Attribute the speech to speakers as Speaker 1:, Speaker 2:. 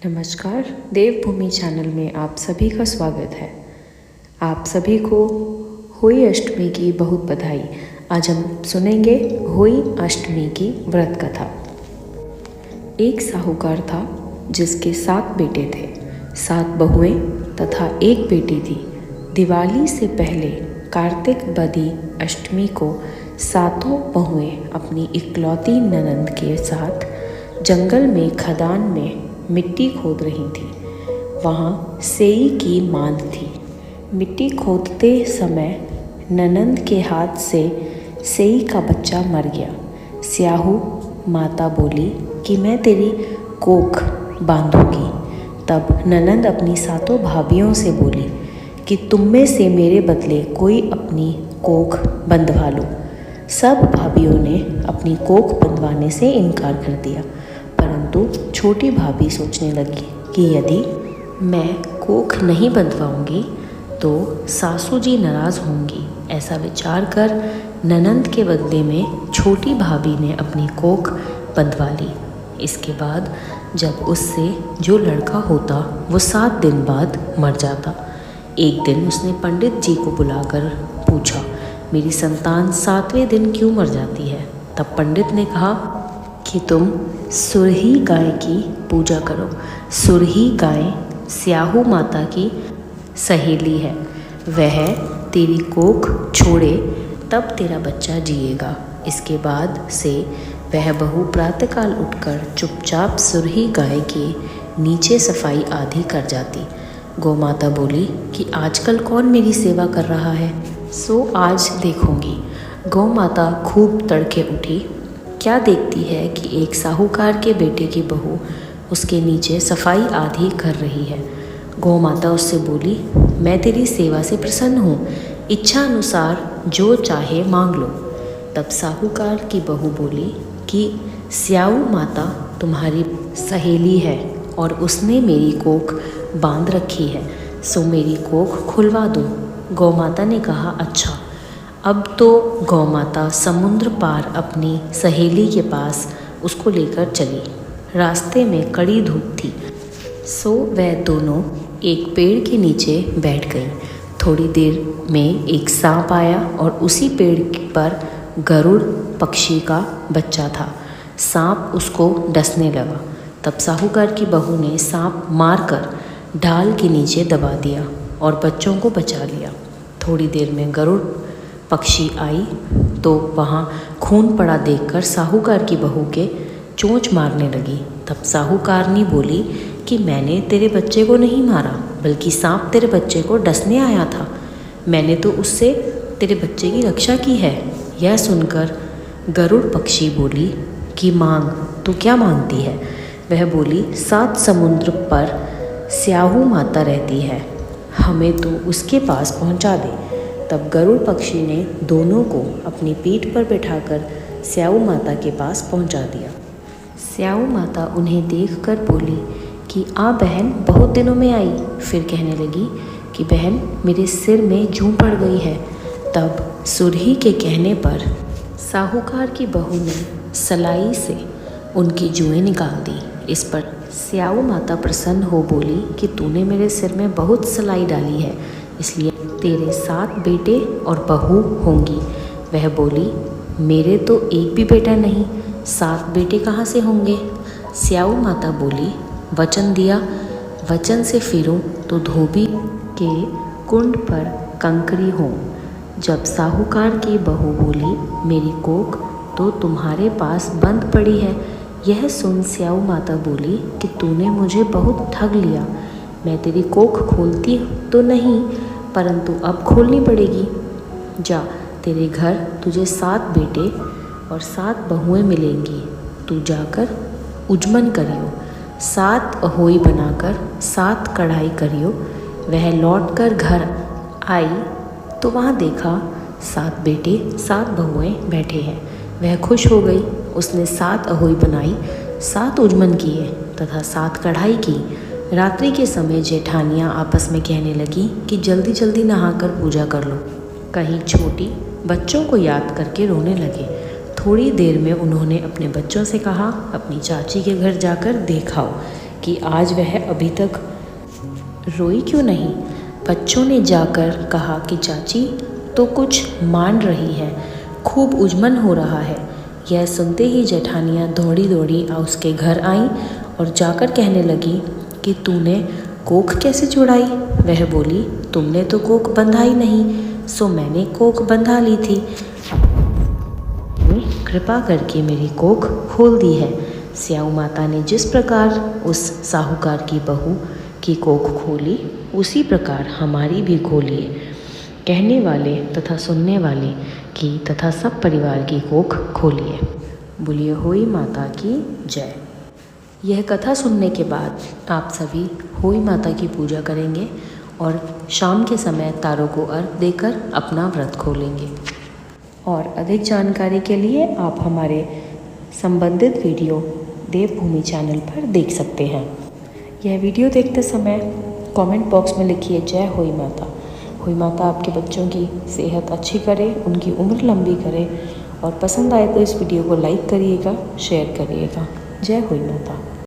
Speaker 1: नमस्कार, देवभूमि चैनल में आप सभी का स्वागत है। आप सभी को होली अष्टमी की बहुत बधाई। आज हम सुनेंगे होली अष्टमी की व्रत कथा। एक साहूकार था जिसके 7 बेटे थे, 7 बहुएं तथा एक बेटी थी। दिवाली से पहले कार्तिक बदी अष्टमी को 7 बहुएं अपनी इकलौती ननंद के साथ जंगल में खदान में मिट्टी खोद रही थी। वहाँ सेई की मांद थी। मिट्टी खोदते समय ननंद के हाथ से सेई का बच्चा मर गया। स्याहू माता बोली कि मैं तेरी कोख बांधूंगी। तब ननंद अपनी 7 भाभियों से बोली कि तुम में से मेरे बदले कोई अपनी कोख बंधवा लो। सब भाभियों ने अपनी कोख बंधवाने से इनकार कर दिया, परंतु छोटी भाभी सोचने लगी कि यदि मैं कोख नहीं बंधवाऊंगी तो सासू जी नाराज़ होंगी। ऐसा विचार कर ननंद के बदले में छोटी भाभी ने अपनी कोख बंधवा ली। इसके बाद जब उससे जो लड़का होता वो 7 दिन बाद मर जाता। एक दिन उसने पंडित जी को बुलाकर पूछा, मेरी संतान 7वें दिन क्यों मर जाती है? तब पंडित ने कहा कि तुम सुरही गाय की पूजा करो। सुरही गाय स्याहू माता की सहेली है। वह तेरी कोख छोड़े तब तेरा बच्चा जिएगा। इसके बाद से वह बहू प्रातःकाल उठकर चुपचाप सुरही गाय के नीचे सफाई आदि कर जाती। गौ माता बोली कि आजकल कौन मेरी सेवा कर रहा है, सो आज देखूंगी। गौ माता खूब तड़के उठी। क्या देखती है कि एक साहूकार के बेटे की बहू उसके नीचे सफाई आदि कर रही है। गौ माता उससे बोली, मैं तेरी सेवा से प्रसन्न हूँ, इच्छा अनुसार जो चाहे मांग लो। तब साहूकार की बहू बोली कि स्याऊ माता तुम्हारी सहेली है और उसने मेरी कोख बांध रखी है, सो मेरी कोख खुलवा दो। गौ माता ने कहा, अच्छा। अब तो गौ माता समुद्र पार अपनी सहेली के पास उसको लेकर चली। रास्ते में कड़ी धूप थी, सो वह दोनों एक पेड़ के नीचे बैठ गईं। थोड़ी देर में एक सांप आया और उसी पेड़ पर गरुड़ पक्षी का बच्चा था। सांप उसको डसने लगा। तब साहूकार की बहू ने सांप मारकर ढाल के नीचे दबा दिया और बच्चों को बचा लिया। थोड़ी देर में गरुड़ पक्षी आई तो वहाँ खून पड़ा देखकर साहूकार की बहू के चोंच मारने लगी। तब साहूकारनी बोली कि मैंने तेरे बच्चे को नहीं मारा, बल्कि सांप तेरे बच्चे को डसने आया था। मैंने तो उससे तेरे बच्चे की रक्षा की है। यह सुनकर गरुड़ पक्षी बोली कि मांग, तू क्या मांगती है? वह बोली, 7 समुद्र पर स्याहू माता रहती है, हमें तो उसके पास पहुंचा दे। तब गरुड़ पक्षी ने दोनों को अपनी पीठ पर बिठाकर स्याऊ माता के पास पहुंचा दिया। स्याऊ माता उन्हें देखकर बोली कि आ बहन, बहुत दिनों में आई। फिर कहने लगी कि बहन, मेरे सिर में जूं पड़ गई है। तब सुरही के कहने पर साहूकार की बहू ने सलाई से उनकी जुएं निकाल दी। इस पर स्याऊ माता प्रसन्न हो बोली कि तूने मेरे सिर में बहुत सलाई डाली है, इसलिए तेरे 7 बेटे और बहू होंगी। वह बोली, मेरे तो एक भी बेटा नहीं, 7 बेटे कहाँ से होंगे? स्याऊ माता बोली, वचन दिया, वचन से फिरूं तो धोबी के कुंड पर कंकरी हों। जब साहूकार की बहू बोली, मेरी कोख तो तुम्हारे पास बंद पड़ी है। यह सुन स्याऊ माता बोली कि तूने मुझे बहुत ठग लिया। मैं तेरी कोख खोलती तो नहीं, परंतु अब खोलनी पड़ेगी। जा, तेरे घर तुझे 7 बेटे और 7 बहुएं मिलेंगी। तू जाकर उजमन करियो, 7 अहोई बनाकर 7 कढ़ाई करियो। वह लौटकर घर आई तो वहाँ देखा 7 बेटे 7 बहुएं बैठे हैं। वह खुश हो गई। उसने 7 अहोई बनाई, 7 उजमन किए तथा 7 कढ़ाई की। रात्रि के समय जेठानियाँ आपस में कहने लगी कि जल्दी जल्दी नहाकर पूजा कर लो। कहीं छोटी बच्चों को याद करके रोने लगे। थोड़ी देर में उन्होंने अपने बच्चों से कहा, अपनी चाची के घर जाकर देखाओ कि आज वह अभी तक रोई क्यों नहीं। बच्चों ने जाकर कहा कि चाची तो कुछ मान रही है, खूब उजमन हो रहा है। यह सुनते ही जेठानियाँ दौड़ी दौड़ी उसके घर आईं और जाकर कहने लगी कि तूने कोख कैसे छुड़ाई। वह बोली, तुमने तो कोख बंधाई नहीं, सो मैंने कोख बंधा ली थी। कृपा करके मेरी कोख खोल दी है। स्याऊ माता ने जिस प्रकार उस साहूकार की बहू की कोख खोली, उसी प्रकार हमारी भी खोलिए। कहने वाले तथा सुनने वाले की तथा सब परिवार की कोख खोलिए। बोलिए होई माता की जय। यह कथा सुनने के बाद आप सभी होई माता की पूजा करेंगे और शाम के समय तारों को अर्घ देकर अपना व्रत खोलेंगे। और अधिक जानकारी के लिए आप हमारे संबंधित वीडियो देवभूमि चैनल पर देख सकते हैं। यह वीडियो देखते समय कमेंट बॉक्स में लिखिए जय होई माता। होई माता आपके बच्चों की सेहत अच्छी करे, उनकी उम्र लंबी करे। और पसंद आए तो इस वीडियो को लाइक करिएगा, शेयर करिएगा। जय होई माता।